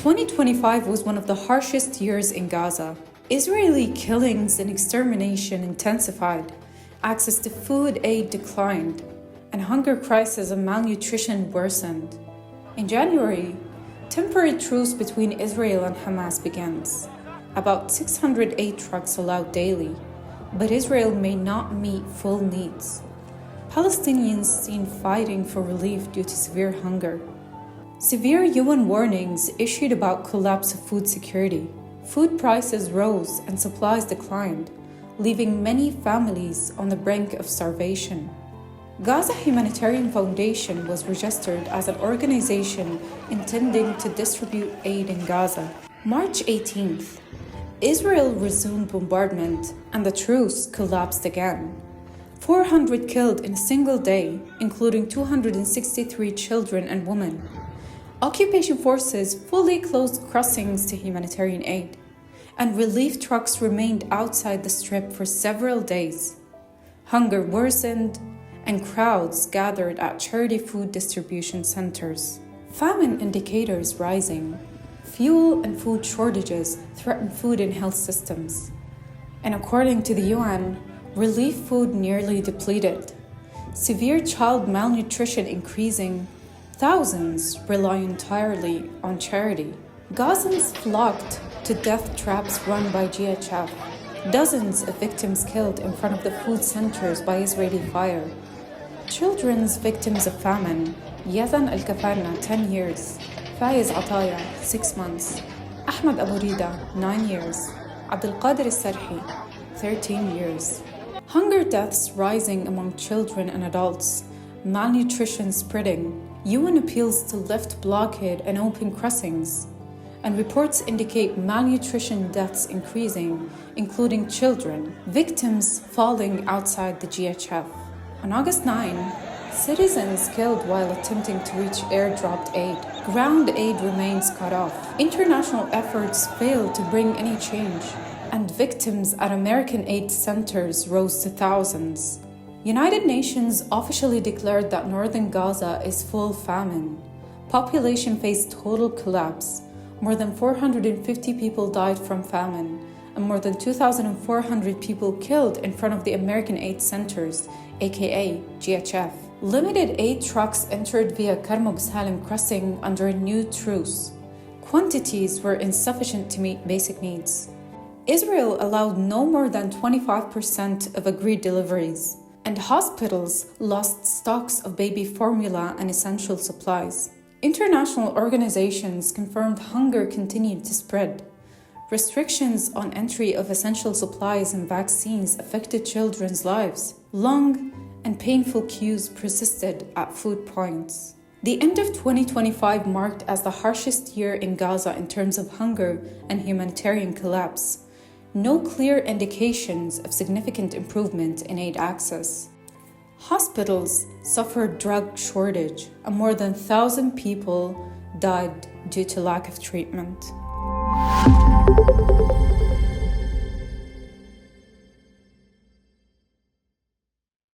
2025 was one of the harshest years in Gaza. Israeli killings and extermination intensified, access to food aid declined, and hunger crisis and malnutrition worsened. In January, temporary truce between Israel and Hamas begins. About 608 trucks allowed daily, but Israel may not meet full needs. Palestinians seen fighting for relief due to severe hunger. Severe UN warnings issued about collapse of food security. Food prices rose and supplies declined, leaving many families on the brink of starvation. Gaza Humanitarian Foundation was registered as an organization intending to distribute aid in Gaza. March 18th, Israel resumed bombardment and the truce collapsed again. 400 killed in a single day, including 263 children and women. Occupation forces fully closed crossings to humanitarian aid, and relief trucks remained outside the strip for several days. Hunger worsened, and crowds gathered at charity food distribution centers. Famine indicators rising. Fuel and food shortages threaten food and health systems. And according to the UN, relief food nearly depleted. Severe child malnutrition increasing. Thousands rely entirely on charity. Gazans flocked to death traps run by GHF. Dozens of victims killed in front of the food centers by Israeli fire. Children's victims of famine. Gazan al-Kafarna, 10 years. Faiz Ataya, 6 months. Ahmed Abu Rida, 9 years. Abdulqadir al-Sarhi, 13 years. Hunger deaths rising among children and adults. Malnutrition spreading. UN appeals to lift blockade and open crossings. And reports indicate malnutrition deaths increasing, including children, victims falling outside the GHF. On August 9, citizens killed while attempting to reach airdropped aid. Ground aid remains cut off. International efforts fail to bring any change. And victims at American aid centers rose to thousands. United Nations officially declared that northern Gaza is full famine. Population faced total collapse. More than 450 people died from famine, and more than 2,400 people killed in front of the American aid centers, aka GHF. Limited aid trucks entered via Karmuk Salim crossing under a new truce. Quantities were insufficient to meet basic needs. Israel allowed no more than 25% of agreed deliveries, and hospitals lost stocks of baby formula and essential supplies. International organizations confirmed hunger continued to spread. Restrictions on entry of essential supplies and vaccines affected children's lives. Long and painful queues persisted at food points. The end of 2025 marked as the harshest year in Gaza in terms of hunger and humanitarian collapse. No clear indications of significant improvement in aid access. Hospitals suffered drug shortage, and more than 1,000 people died due to lack of treatment.